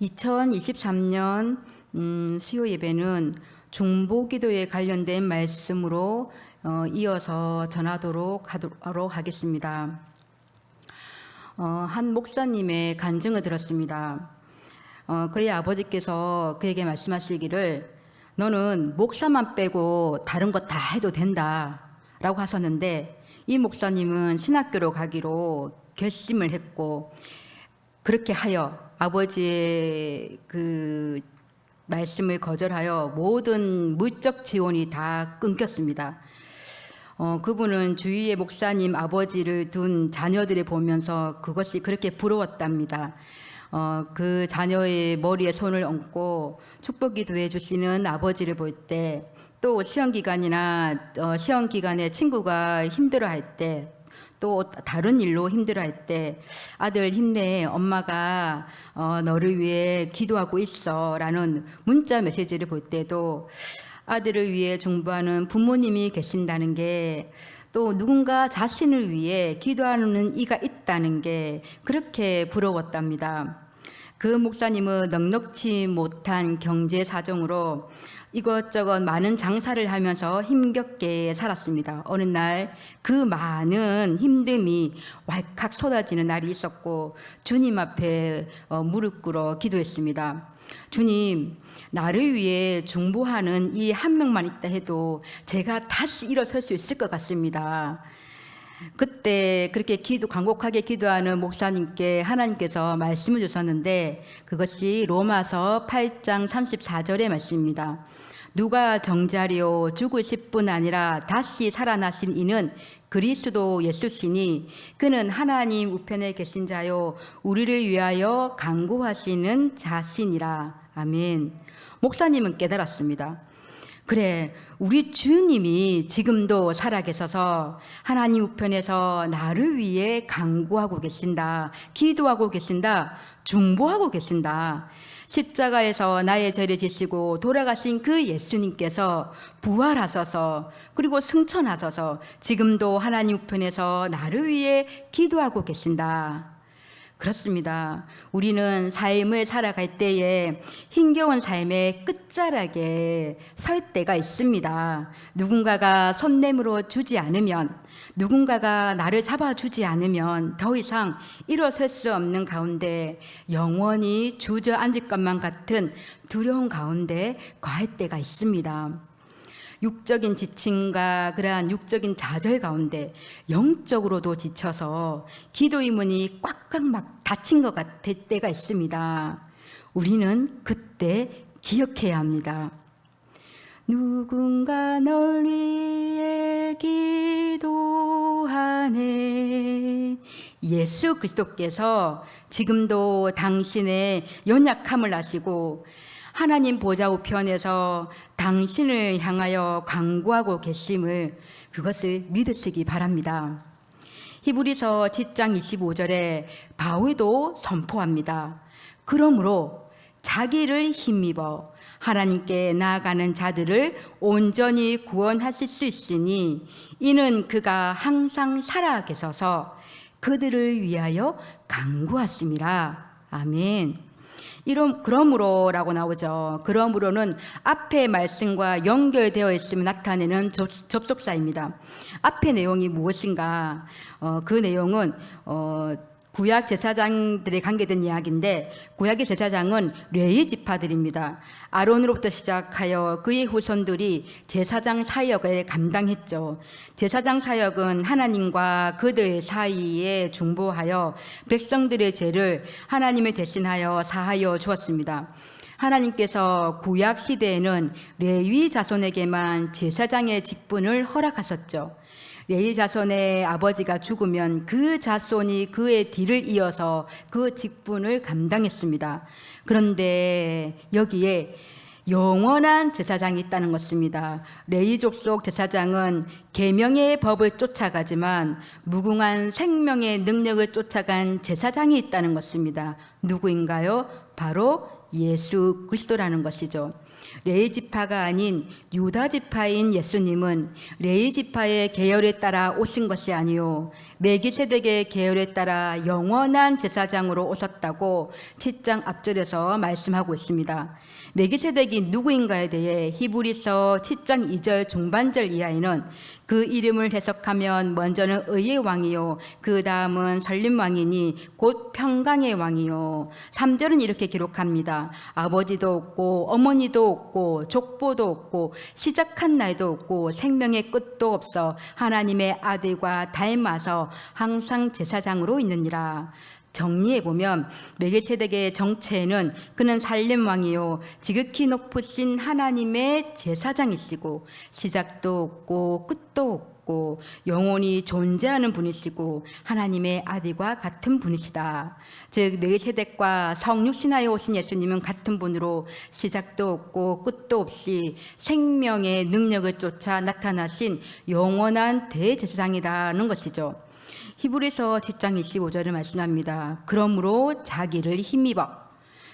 2023년 수요 예배는 중보기도에 관련된 말씀으로 이어서 전하도록 하겠습니다. 한 목사님의 간증을 들었습니다. 그의 아버지께서 그에게 말씀하시기를 너는 목사만 빼고 다른 거 다 해도 된다 라고 하셨는데, 이 목사님은 신학교로 가기로 결심을 했고, 그렇게 하여 아버지의 그 말씀을 거절하여 모든 물적 지원이 다 끊겼습니다. 그분은 주위의 목사님 아버지를 둔 자녀들을 보면서 그것이 그렇게 부러웠답니다. 그 자녀의 머리에 손을 얹고 축복 기도해 주시는 아버지를 볼 때, 또 시험 기간에 친구가 힘들어할 때, 또 다른 일로 힘들어할 때 아들 힘내, 엄마가 너를 위해 기도하고 있어 라는 문자 메시지를 볼 때도 아들을 위해 중보하는 부모님이 계신다는 게, 또 누군가 자신을 위해 기도하는 이가 있다는 게 그렇게 부러웠답니다. 그 목사님은 넉넉지 못한 경제 사정으로 이것저것 많은 장사를 하면서 힘겹게 살았습니다. 어느 날 그 많은 힘듦이 왈칵 쏟아지는 날이 있었고, 주님 앞에 무릎 꿇어 기도했습니다. 주님, 나를 위해 중보하는 이 한 명만 있다 해도 제가 다시 일어설 수 있을 것 같습니다. 그때 그렇게 간곡하게 기도하는 목사님께 하나님께서 말씀을 주셨는데, 그것이 로마서 8장 34절의 말씀입니다. 누가 정자리요 죽으실 뿐 아니라 다시 살아나신 이는 그리스도 예수시니 그는 하나님 우편에 계신 자요 우리를 위하여 간구하시는 자신이라. 아멘. 목사님은 깨달았습니다. 그래, 우리 주님이 지금도 살아계셔서 하나님 우편에서 나를 위해 간구하고 계신다, 기도하고 계신다, 중보하고 계신다. 십자가에서 나의 죄를 지시고 돌아가신 그 예수님께서 부활하셔서, 그리고 승천하셔서 지금도 하나님 우편에서 나를 위해 기도하고 계신다. 그렇습니다. 우리는 삶을 살아갈 때에 힘겨운 삶의 끝자락에 설 때가 있습니다. 누군가가 손 내밀어 주지 않으면, 누군가가 나를 잡아주지 않으면 더 이상 일어설 수 없는 가운데 영원히 주저앉을 것만 같은 두려운 가운데 거할 때가 있습니다. 육적인 지침과 그러한 육적인 좌절 가운데 영적으로도 지쳐서 기도의 문이 꽉꽉 막 닫힌 것 같을 때가 있습니다. 우리는 그때 기억해야 합니다. 누군가 널 위해 기도하네. 예수 그리스도께서 지금도 당신의 연약함을 아시고 하나님 보좌 우편에서 당신을 향하여 간구하고 계심을, 그것을 믿으시기 바랍니다. 히브리서 10장 25절에 바울도 선포합니다. 그러므로 자기를 힘입어 하나님께 나아가는 자들을 온전히 구원하실 수 있으니 이는 그가 항상 살아 계셔서 그들을 위하여 간구하심이라. 아멘. 그러므로라고 나오죠. 그러므로는 앞의 말씀과 연결되어 있으면 나타내는 접속사입니다. 앞의 내용이 무엇인가? 그 내용은 구약 제사장들에 관계된 이야기인데, 구약의 제사장은 레위 지파들입니다. 아론으로부터 시작하여 그의 후손들이 제사장 사역을 감당했죠. 제사장 사역은 하나님과 그들 사이에 중보하여 백성들의 죄를 하나님을 대신하여 사하여 주었습니다. 하나님께서 구약 시대에는 레위 자손에게만 제사장의 직분을 허락하셨죠. 레위 자손의 아버지가 죽으면 그 자손이 그의 뒤를 이어서 그 직분을 감당했습니다. 그런데 여기에 영원한 제사장이 있다는 것입니다. 레위 족속 제사장은 계명의 법을 쫓아가지만 무궁한 생명의 능력을 쫓아간 제사장이 있다는 것입니다. 누구인가요? 바로 예수 그리스도라는 것이죠. 레위 지파가 아닌 유다 지파인 예수님은 레위 지파의 계열에 따라 오신 것이 아니요 멜기세덱의 계열에 따라 영원한 제사장으로 오셨다고 7장 앞절에서 말씀하고 있습니다. 멜기세덱이 누구인가에 대해 히브리서 7장 2절 중반절 이하에는 그 이름을 해석하면 먼저는 의의 왕이요 그 다음은 설림 왕이니 곧 평강의 왕이요 3절은 이렇게 기록합니다. 아버지도 없고 어머니도 없고 족보도 없고 시작한 날도 없고 생명의 끝도 없어 하나님의 아들과 닮아서 항상 제사장으로 있느니라. 정리해보면 멜기세덱의 정체는 그는 살렘 왕이요 지극히 높으신 하나님의 제사장이시고 시작도 없고 끝도 없고 영원히 존재하는 분이시고 하나님의 아들과 같은 분이시다. 즉 멜기세덱과 성육신하에 오신 예수님은 같은 분으로 시작도 없고 끝도 없이 생명의 능력을 쫓아 나타나신 영원한 대제사장이라는 것이죠. 히브리서 10장 25절을 말씀합니다. 그러므로 자기를 힘입어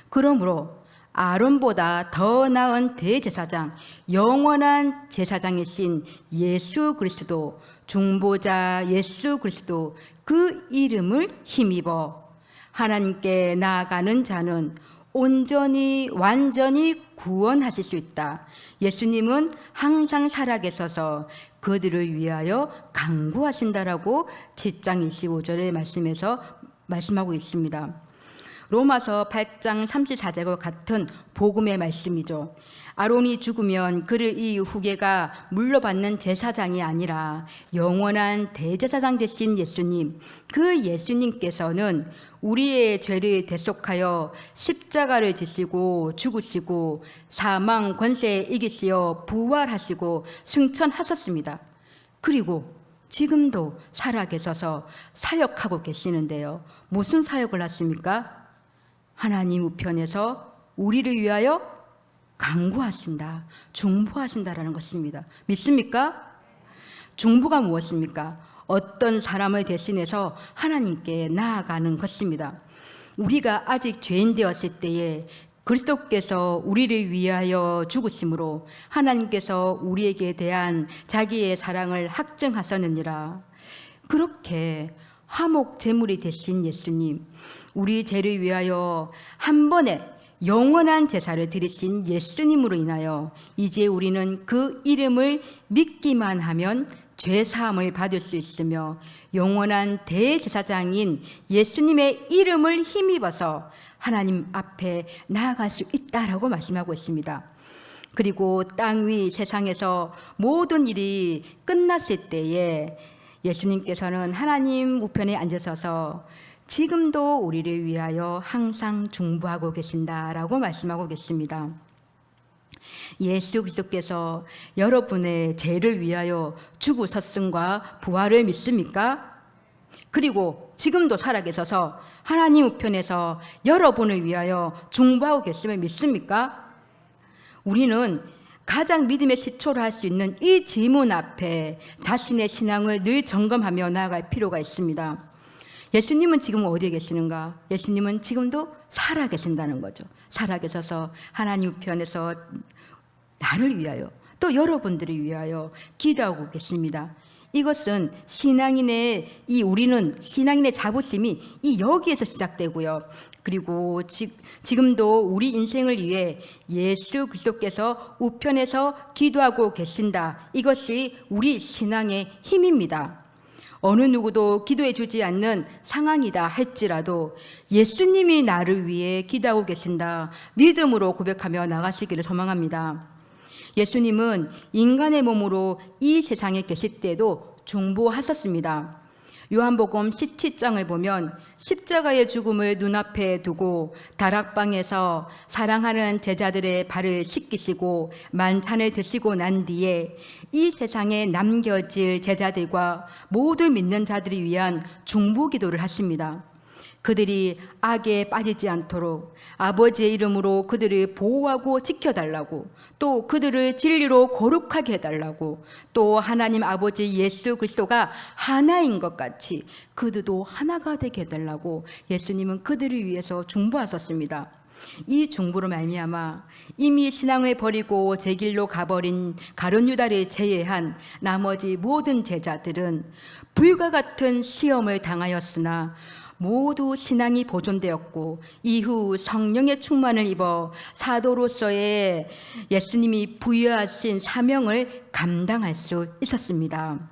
그러므로 아론보다 더 나은 대제사장 영원한 제사장이신 예수 그리스도 중보자 예수 그리스도 그 이름을 힘입어 하나님께 나아가는 자는 온전히 완전히 구원하실 수 있다. 예수님은 항상 살아계셔서 그들을 위하여 간구하신다라고 7장 25절의 말씀에서 말씀하고 있습니다. 로마서 8장 34절과 같은 복음의 말씀이죠. 아론이 죽으면 그를 이을 후계가 물려받는 제사장이 아니라 영원한 대제사장 되신 예수님, 그 예수님께서는 우리의 죄를 대속하여 십자가를 지시고 죽으시고 사망 권세에 이기시어 부활하시고 승천하셨습니다. 그리고 지금도 살아계셔서 사역하고 계시는데요. 무슨 사역을 하십니까? 하나님 우편에서 우리를 위하여 간구하신다, 중보하신다라는 것입니다. 믿습니까? 중보가 무엇입니까? 어떤 사람을 대신해서 하나님께 나아가는 것입니다. 우리가 아직 죄인 되었을 때에 그리스도께서 우리를 위하여 죽으심으로 하나님께서 우리에게 대한 자기의 사랑을 확증하셨느니라. 그렇게 화목 제물이 되신 예수님, 우리 죄를 위하여 한 번에 영원한 제사를 드리신 예수님으로 인하여 이제 우리는 그 이름을 믿기만 하면 죄사함을 받을 수 있으며 영원한 대제사장인 예수님의 이름을 힘입어서 하나님 앞에 나아갈 수 있다라고 말씀하고 있습니다. 그리고 땅 위 세상에서 모든 일이 끝났을 때에 예수님께서는 하나님 우편에 앉으셔서 지금도 우리를 위하여 항상 중보하고 계신다라고 말씀하고 계십니다. 예수 그리스도께서 여러분의 죄를 위하여 죽으셨음과 부활을 믿습니까? 그리고 지금도 살아계셔서 하나님 우편에서 여러분을 위하여 중보하고 계심을 믿습니까? 우리는 가장 믿음의 시초를 할 수 있는 이 질문 앞에 자신의 신앙을 늘 점검하며 나아갈 필요가 있습니다. 예수님은 지금 어디에 계시는가? 예수님은 지금도 살아계신다는 거죠. 살아계셔서 하나님 우편에서 나를 위하여 또 여러분들을 위하여 기도하고 계십니다. 이것은 우리는 신앙인의 자부심이 여기에서 시작되고요. 그리고 지금도 우리 인생을 위해 예수 그리스도께서 우편에서 기도하고 계신다. 이것이 우리 신앙의 힘입니다. 어느 누구도 기도해 주지 않는 상황이다 할지라도 예수님이 나를 위해 기도하고 계신다. 믿음으로 고백하며 나가시기를 소망합니다. 예수님은 인간의 몸으로 이 세상에 계실 때도 중보하셨습니다. 요한복음 17장을 보면 십자가의 죽음을 눈앞에 두고 다락방에서 사랑하는 제자들의 발을 씻기시고 만찬을 드시고 난 뒤에 이 세상에 남겨질 제자들과 모든 믿는 자들을 위한 중보 기도를 하십니다. 그들이 악에 빠지지 않도록 아버지의 이름으로 그들을 보호하고 지켜달라고, 또 그들을 진리로 거룩하게 해달라고, 또 하나님 아버지 예수 그리스도가 하나인 것 같이 그들도 하나가 되게 해달라고 예수님은 그들을 위해서 중보하셨습니다. 이 중보로 말미암아 이미 신앙을 버리고 제 길로 가버린 가룟 유다를 제외한 나머지 모든 제자들은 불과 같은 시험을 당하였으나 모두 신앙이 보존되었고 이후 성령의 충만을 입어 사도로서의 예수님이 부여하신 사명을 감당할 수 있었습니다.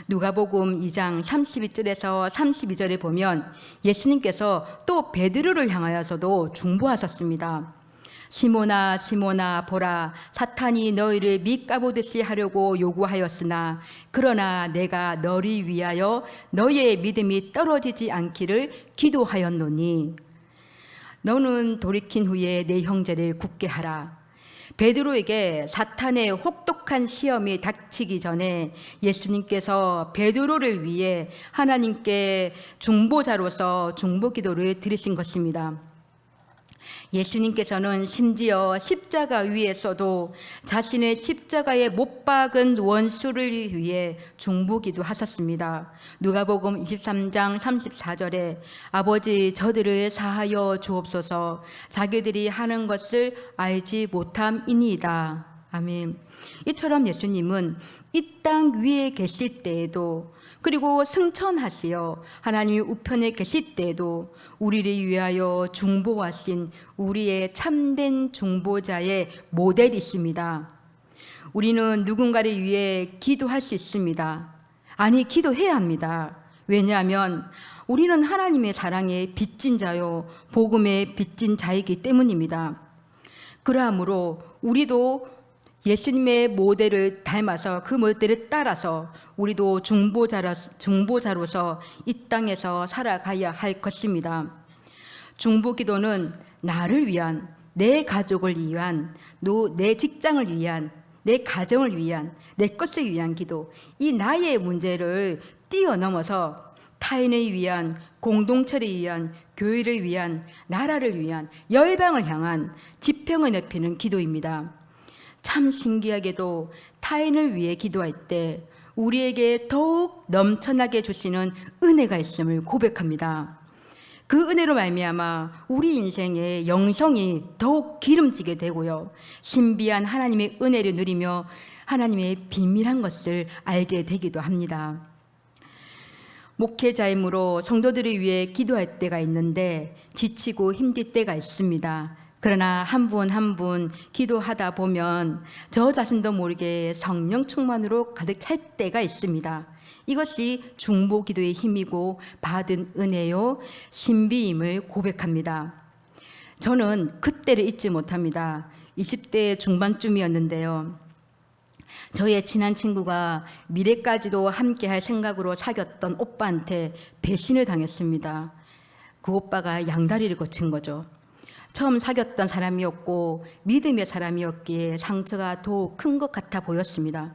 누가복음 2장 32절에서 32절에 보면 예수님께서 또 베드로를 향하여서도 중보하셨습니다. 시몬아 시몬아 보라, 사탄이 너희를 밑까보듯이 하려고 요구하였으나 그러나 내가 너를 위하여 너희의 믿음이 떨어지지 않기를 기도하였노니 너는 돌이킨 후에 내 형제를 굳게 하라. 베드로에게 사탄의 혹독한 시험이 닥치기 전에 예수님께서 베드로를 위해 하나님께 중보자로서 중보기도를 드리신 것입니다. 예수님께서는 심지어 십자가 위에서도 자신의 십자가에 못 박은 원수를 위해 중보기도 하셨습니다. 누가복음 23장 34절에 아버지 저들을 사하여 주옵소서, 자기들이 하는 것을 알지 못함이니이다. 아멘. 이처럼 예수님은 이 땅 위에 계실 때에도, 그리고 승천하시어 하나님의 우편에 계실 때에도 우리를 위하여 중보하신 우리의 참된 중보자의 모델이십니다. 우리는 누군가를 위해 기도할 수 있습니다. 아니, 기도해야 합니다. 왜냐하면 우리는 하나님의 사랑에 빚진 자요 복음에 빚진 자이기 때문입니다. 그러므로 우리도 예수님의 모델을 닮아서 그 모델을 따라서 우리도 중보자로서 이 땅에서 살아가야 할 것입니다. 중보기도는 나를 위한, 내 가족을 위한, 내 직장을 위한, 내 가정을 위한, 내 것을 위한 기도, 이 나의 문제를 뛰어넘어서 타인을 위한, 공동체를 위한, 교회를 위한, 나라를 위한, 열방을 향한 지평을 넓히는 기도입니다. 참 신기하게도 타인을 위해 기도할 때 우리에게 더욱 넘쳐나게 주시는 은혜가 있음을 고백합니다. 그 은혜로 말미암아 우리 인생의 영성이 더욱 기름지게 되고요, 신비한 하나님의 은혜를 누리며 하나님의 비밀한 것을 알게 되기도 합니다. 목회자이므로 성도들을 위해 기도할 때가 있는데 지치고 힘들 때가 있습니다. 그러나 한 분 한 분 기도하다 보면 저 자신도 모르게 성령 충만으로 가득 찰 때가 있습니다. 이것이 중보기도의 힘이고 받은 은혜요 신비임을 고백합니다. 저는 그때를 잊지 못합니다. 20대 중반쯤이었는데요, 저의 친한 친구가 미래까지도 함께할 생각으로 사귀었던 오빠한테 배신을 당했습니다. 그 오빠가 양다리를 거친 거죠. 처음 사귀었던 사람이었고 믿음의 사람이었기에 상처가 더욱 큰 것 같아 보였습니다.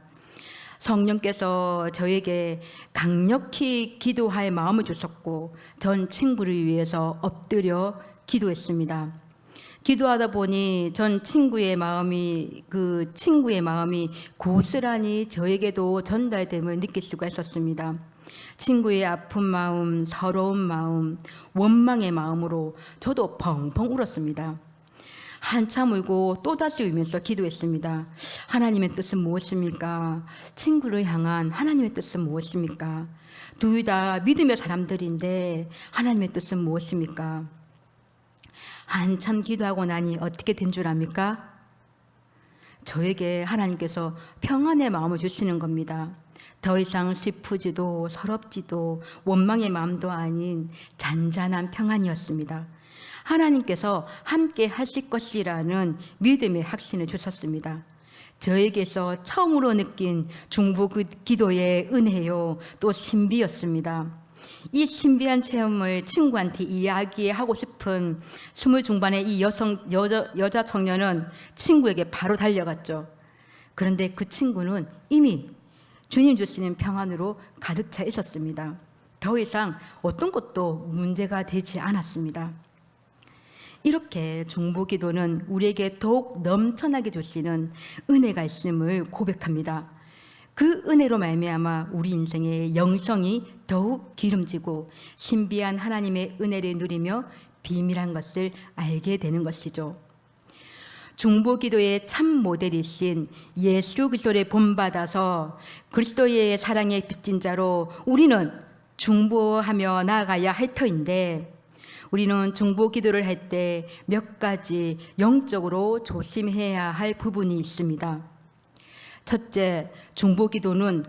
성령께서 저에게 강력히 기도할 마음을 주셨고 전 친구를 위해서 엎드려 기도했습니다. 기도하다 보니 전 친구의 마음이 고스란히 저에게도 전달됨을 느낄 수가 있었습니다. 친구의 아픈 마음, 서러운 마음, 원망의 마음으로 저도 펑펑 울었습니다. 한참 울고 또다시 울면서 기도했습니다. 하나님의 뜻은 무엇입니까? 친구를 향한 하나님의 뜻은 무엇입니까? 둘 다 믿음의 사람들인데 하나님의 뜻은 무엇입니까? 한참 기도하고 나니 어떻게 된 줄 압니까? 저에게 하나님께서 평안의 마음을 주시는 겁니다. 더 이상 슬프지도 서럽지도 원망의 마음도 아닌 잔잔한 평안이었습니다. 하나님께서 함께 하실 것이라는 믿음의 확신을 주셨습니다. 저에게서 처음으로 느낀 중보기도의 은혜요 또 신비였습니다. 이 신비한 체험을 친구한테 이야기하고 싶은 20 중반의 이 여자 청년은 친구에게 바로 달려갔죠. 그런데 그 친구는 이미 주님 주시는 평안으로 가득 차 있었습니다. 더 이상 어떤 것도 문제가 되지 않았습니다. 이렇게 중보기도는 우리에게 더욱 넘쳐나게 주시는 은혜가 있음을 고백합니다. 그 은혜로 말미암아 우리 인생의 영성이 더욱 기름지고 신비한 하나님의 은혜를 누리며 비밀한 것을 알게 되는 것이죠. 중보기도의 참 모델이신 예수 그리스도를 본받아서 그리스도의 사랑에 빚진 자로 우리는 중보하며 나아가야 할 터인데, 우리는 중보기도를 할 때 몇 가지 영적으로 조심해야 할 부분이 있습니다. 첫째, 중보기도는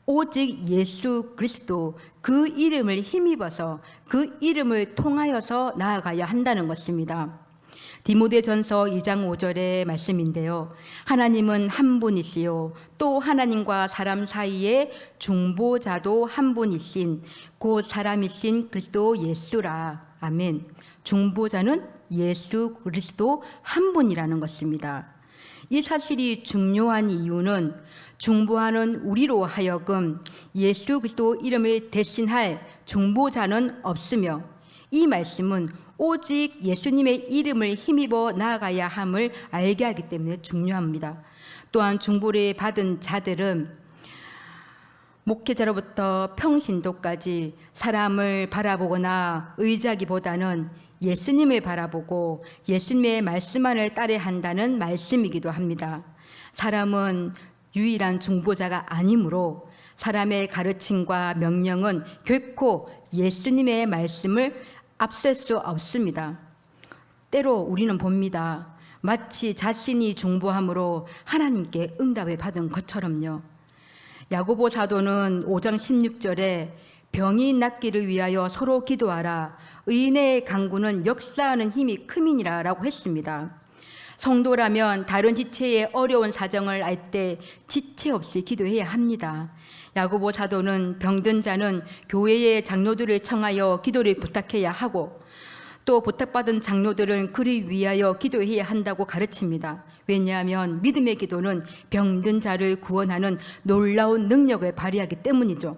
오직 예수 그리스도 그 이름을 힘입어서 그 이름을 통하여서 나아가야 한다는 것입니다. 디모데전서 2장 5절의 말씀인데요. 하나님은 한 분이시요 또 하나님과 사람 사이에 중보자도 한 분이신 곧 사람이신 그리스도 예수라. 아멘. 중보자는 예수 그리스도 한 분이라는 것입니다. 이 사실이 중요한 이유는 중보하는 우리로 하여금 예수 그리스도 이름을 대신할 중보자는 없으며, 이 말씀은 오직 예수님의 이름을 힘입어 나아가야 함을 알게 하기 때문에 중요합니다. 또한 중보를 받은 자들은 목회자로부터 평신도까지 사람을 바라보거나 의지하기보다는 예수님을 바라보고 예수님의 말씀만을 따라야 한다는 말씀이기도 합니다. 사람은 유일한 중보자가 아니므로 사람의 가르침과 명령은 결코 예수님의 말씀을 앞설 수 없습니다. 때로 우리는 봅니다. 마치 자신이 중보함으로 하나님께 응답을 받은 것처럼요. 야고보 사도는 5장 16절에 병이 낫기를 위하여 서로 기도하라. 의인의 간구는 역사하는 힘이 큼이니라 라고 했습니다. 성도라면 다른 지체의 어려운 사정을 알 때 지체 없이 기도해야 합니다. 야고보 사도는 병든 자는 교회의 장로들을 청하여 기도를 부탁해야 하고, 또 부탁받은 장로들은 그를 위하여 기도해야 한다고 가르칩니다. 왜냐하면 믿음의 기도는 병든 자를 구원하는 놀라운 능력을 발휘하기 때문이죠.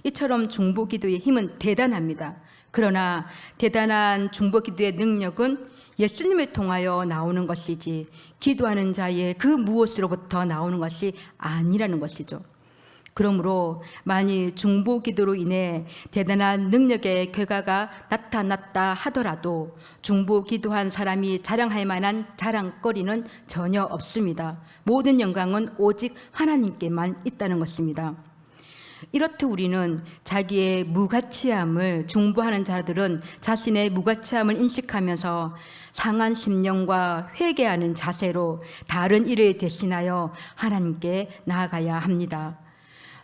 이처럼 중보기도의 힘은 대단합니다. 그러나 대단한 중보기도의 능력은 예수님을 통하여 나오는 것이지 기도하는 자의 그 무엇으로부터 나오는 것이 아니라는 것이죠. 그러므로 만일 중보기도로 인해 대단한 능력의 결과가 나타났다 하더라도 중보기도한 사람이 자랑할 만한 자랑거리는 전혀 없습니다. 모든 영광은 오직 하나님께만 있다는 것입니다. 이렇듯 우리는 자기의 무가치함을, 중보하는 자들은 자신의 무가치함을 인식하면서 상한 심령과 회개하는 자세로 다른 일을 대신하여 하나님께 나아가야 합니다.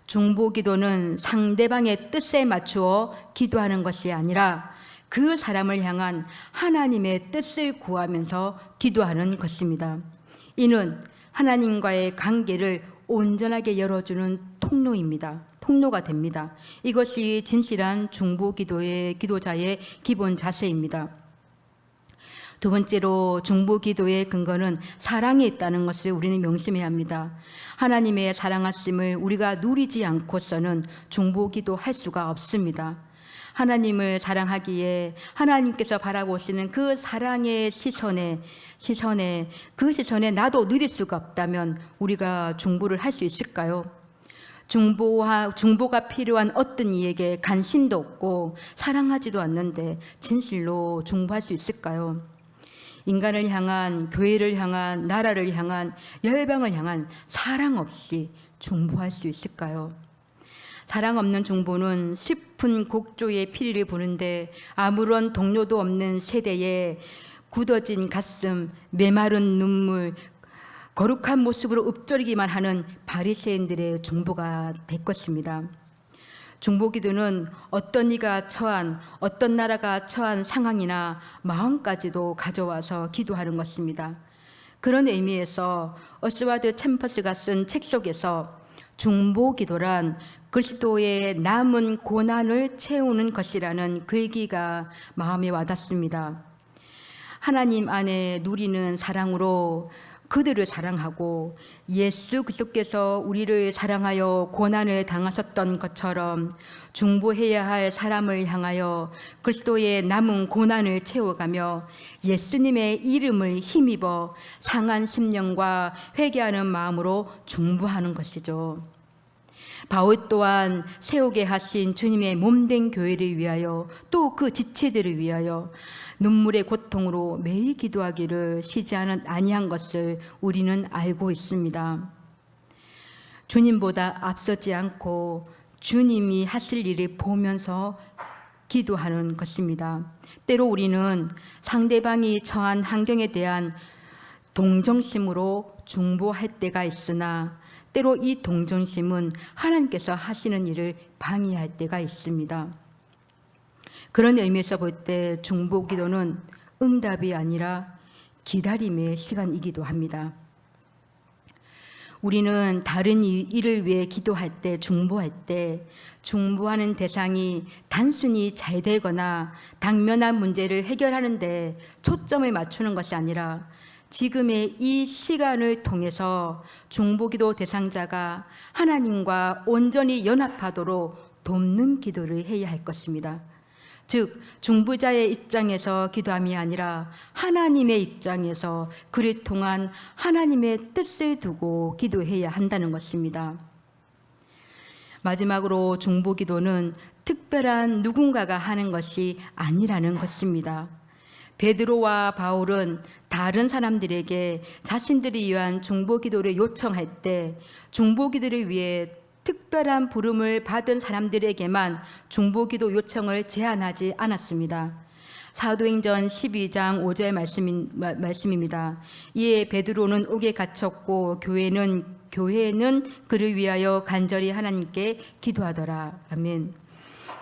중보기도는 상대방의 뜻에 맞추어 기도하는 것이 아니라 그 사람을 향한 하나님의 뜻을 구하면서 기도하는 것입니다. 이는 하나님과의 관계를 온전하게 열어주는 통로가 됩니다. 이것이 진실한 중보기도의 기도자의 기본 자세입니다. 두 번째로 중보기도의 근거는 사랑에 있다는 것을 우리는 명심해야 합니다. 하나님의 사랑하심을 우리가 누리지 않고서는 중보기도 할 수가 없습니다. 하나님을 사랑하기에 하나님께서 바라보시는 그 사랑의 시선에 나도 누릴 수가 없다면 우리가 중보를 할 수 있을까요? 중보가 필요한 어떤 이에게 관심도 없고 사랑하지도 않는데 진실로 중보할 수 있을까요? 인간을 향한, 교회를 향한, 나라를 향한, 열방을 향한 사랑 없이 중보할 수 있을까요? 사랑 없는 중보는 슬픈 곡조의 피리를 부는데 아무런 동료도 없는 세대에 굳어진 가슴, 메마른 눈물, 거룩한 모습으로 읊조리기만 하는 바리새인들의 중보가 될 것입니다. 중보기도는 어떤 이가 처한, 어떤 나라가 처한 상황이나 마음까지도 가져와서 기도하는 것입니다. 그런 의미에서 어스와드 챔퍼스가 쓴 책 속에서 중보기도란 그리스도의 남은 고난을 채우는 것이라는 글귀가 마음에 와닿습니다. 하나님 안에 누리는 사랑으로 그들을 사랑하고 예수 그리스도께서 우리를 사랑하여 고난을 당하셨던 것처럼 중보해야 할 사람을 향하여 그리스도의 남은 고난을 채워가며 예수님의 이름을 힘입어 상한 심령과 회개하는 마음으로 중보하는 것이죠. 바울 또한 세우게 하신 주님의 몸된 교회를 위하여 또 그 지체들을 위하여 눈물의 고통으로 매일 기도하기를 쉬지 아니한 것을 우리는 알고 있습니다. 주님보다 앞서지 않고 주님이 하실 일을 보면서 기도하는 것입니다. 때로 우리는 상대방이 처한 환경에 대한 동정심으로 중보할 때가 있으나 때로 이 동정심은 하나님께서 하시는 일을 방해할 때가 있습니다. 그런 의미에서 볼 때 중보기도는 응답이 아니라 기다림의 시간이기도 합니다. 우리는 다른 일을 위해 기도할 때, 중보할 때 중보하는 대상이 단순히 잘 되거나 당면한 문제를 해결하는 데 초점을 맞추는 것이 아니라 지금의 이 시간을 통해서 중보기도 대상자가 하나님과 온전히 연합하도록 돕는 기도를 해야 할 것입니다. 즉 중보자의 입장에서 기도함이 아니라 하나님의 입장에서 그를 통한 하나님의 뜻을 두고 기도해야 한다는 것입니다. 마지막으로 중보기도는 특별한 누군가가 하는 것이 아니라는 것입니다. 베드로와 바울은 다른 사람들에게 자신들이 위한 중보기도를 요청할 때 중보기도를 위해 특별한 부름을 받은 사람들에게만 중보기도 요청을 제한하지 않았습니다. 사도행전 12장 5절 말씀입니다. 이에 베드로는 옥에 갇혔고 교회는 그를 위하여 간절히 하나님께 기도하더라. 아멘.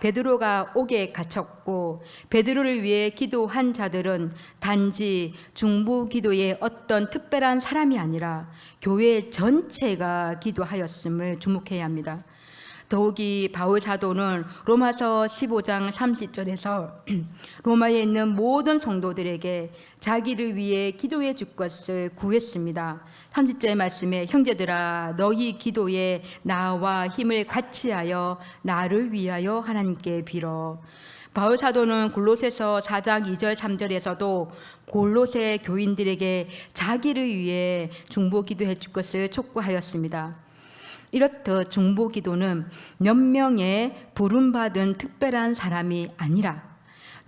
베드로가 옥에 갇혔고 베드로를 위해 기도한 자들은 단지 중보기도의 어떤 특별한 사람이 아니라 교회 전체가 기도하였음을 주목해야 합니다. 더욱이 바울 사도는 로마서 15장 30절에서 로마에 있는 모든 성도들에게 자기를 위해 기도해 줄 것을 구했습니다. 30절 말씀에 형제들아 너희 기도에 나와 힘을 같이 하여 나를 위하여 하나님께 빌어. 바울 사도는 골로새서 4장 2절 3절에서도 골로새 교인들에게 자기를 위해 중보 기도해 줄 것을 촉구하였습니다. 이렇듯 중보기도는 몇 명의 부름받은 특별한 사람이 아니라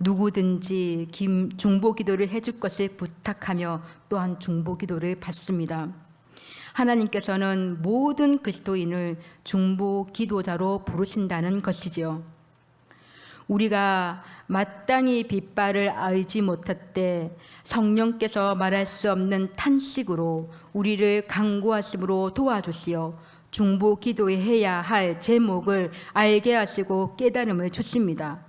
누구든지 중보기도를 해줄 것을 부탁하며 또한 중보기도를 받습니다. 하나님께서는 모든 그리스도인을 중보기도자로 부르신다는 것이지요. 우리가 마땅히 빗발을 알지 못할 때 성령께서 말할 수 없는 탄식으로 우리를 간구하심으로 도와주시어 중보 기도해야 할 제목을 알게 하시고 깨달음을 주십니다.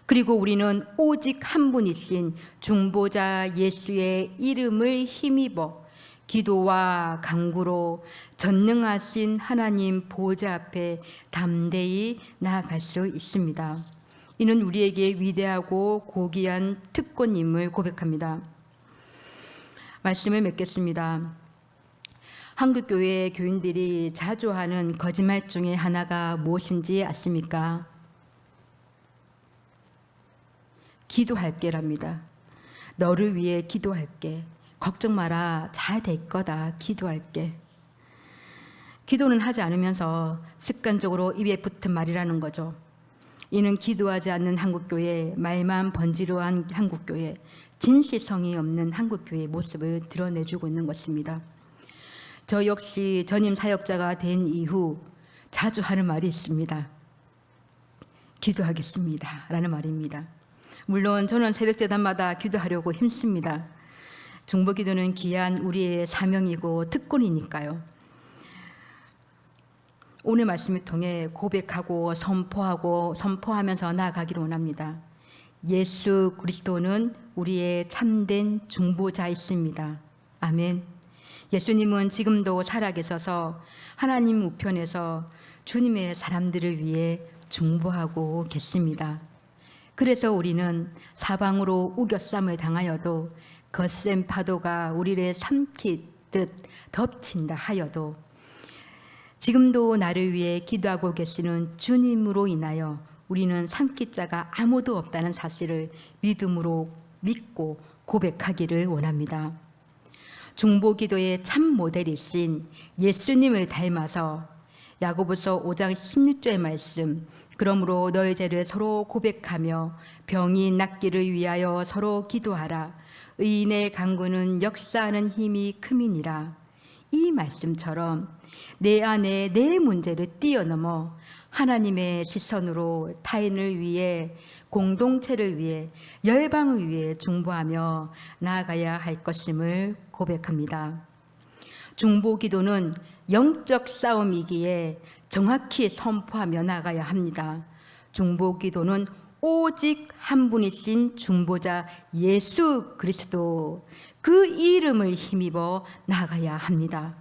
그리고 우리는 오직 한 분이신 중보자 예수의 이름을 힘입어 기도와 간구로 전능하신 하나님 보좌 앞에 담대히 나아갈 수 있습니다. 이는 우리에게 위대하고 고귀한 특권임을 고백합니다. 말씀을 맺겠습니다. 한국교회 교인들이 자주 하는 거짓말 중에 하나가 무엇인지 아십니까? 기도할게랍니다. 너를 위해 기도할게. 걱정 마라. 잘 될 거다. 기도할게. 기도는 하지 않으면서 습관적으로 입에 붙은 말이라는 거죠. 이는 기도하지 않는 한국교회, 말만 번지르한 한국교회, 진실성이 없는 한국교회의 모습을 드러내주고 있는 것입니다. 저 역시 전임 사역자가 된 이후 자주 하는 말이 있습니다. 기도하겠습니다 라는 말입니다. 물론 저는 새벽제단마다 기도하려고 힘씁니다. 중보기도는 귀한 우리의 사명이고 특권이니까요. 오늘 말씀을 통해 고백하고 선포하면서 나아가기를 원합니다. 예수 그리스도는 우리의 참된 중보자이십니다. 아멘. 예수님은 지금도 살아계셔서 하나님 우편에서 주님의 사람들을 위해 중보하고 계십니다. 그래서 우리는 사방으로 우겨쌈을 당하여도 거센 파도가 우리를 삼키듯 덮친다 하여도 지금도 나를 위해 기도하고 계시는 주님으로 인하여 우리는 삼킬 자가 아무도 없다는 사실을 믿음으로 믿고 고백하기를 원합니다. 중보기도의 참 모델이신 예수님을 닮아서 야고보서 5장 16절 말씀 그러므로 너희 죄를 서로 고백하며 병이 낫기를 위하여 서로 기도하라. 의인의 간구는 역사하는 힘이 큼이니라. 이 말씀처럼 내 안에 내 문제를 뛰어넘어 하나님의 시선으로 타인을 위해, 공동체를 위해, 열방을 위해 중보하며 나아가야 할 것임을 고백합니다. 중보기도는 영적 싸움이기에 정확히 선포하며 나아가야 합니다. 중보기도는 오직 한 분이신 중보자 예수 그리스도, 그 이름을 힘입어 나아가야 합니다.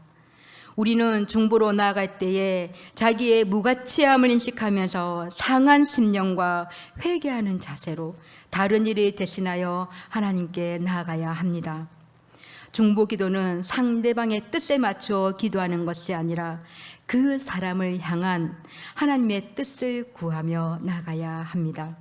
우리는 중보로 나아갈 때에 자기의 무가치함을 인식하면서 상한 심령과 회개하는 자세로 다른 일을 대신하여 하나님께 나아가야 합니다. 중보 기도는 상대방의 뜻에 맞추어 기도하는 것이 아니라 그 사람을 향한 하나님의 뜻을 구하며 나아가야 합니다.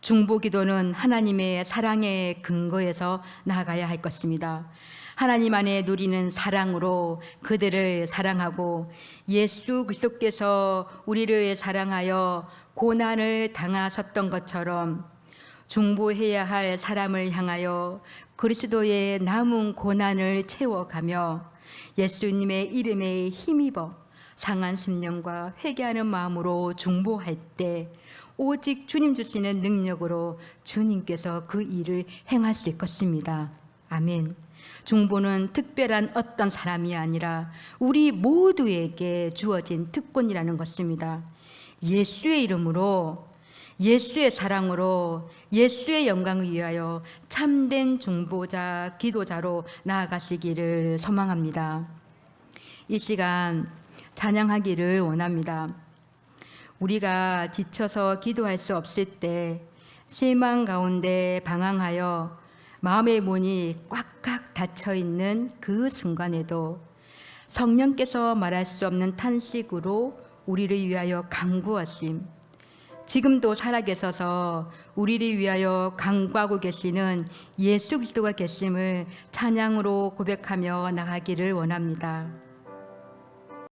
중보 기도는 하나님의 사랑의 근거에서 나아가야 할 것입니다. 하나님 안에 누리는 사랑으로 그들을 사랑하고 예수 그리스도께서 우리를 사랑하여 고난을 당하셨던 것처럼 중보해야 할 사람을 향하여 그리스도의 남은 고난을 채워가며 예수님의 이름에 힘입어 상한 심령과 회개하는 마음으로 중보할 때 오직 주님 주시는 능력으로 주님께서 그 일을 행하실 것입니다. 아멘. 중보는 특별한 어떤 사람이 아니라 우리 모두에게 주어진 특권이라는 것입니다. 예수의 이름으로, 예수의 사랑으로, 예수의 영광을 위하여 참된 중보자, 기도자로 나아가시기를 소망합니다. 이 시간 찬양하기를 원합니다. 우리가 지쳐서 기도할 수 없을 때, 실망 가운데 방황하여 마음의 문이 꽉꽉 닫혀 있는 그 순간에도 성령께서 말할 수 없는 탄식으로 우리를 위하여 간구하심, 지금도 살아계셔서 우리를 위하여 간구하고 계시는 예수 그리스도가 계심을 찬양으로 고백하며 나가기를 원합니다.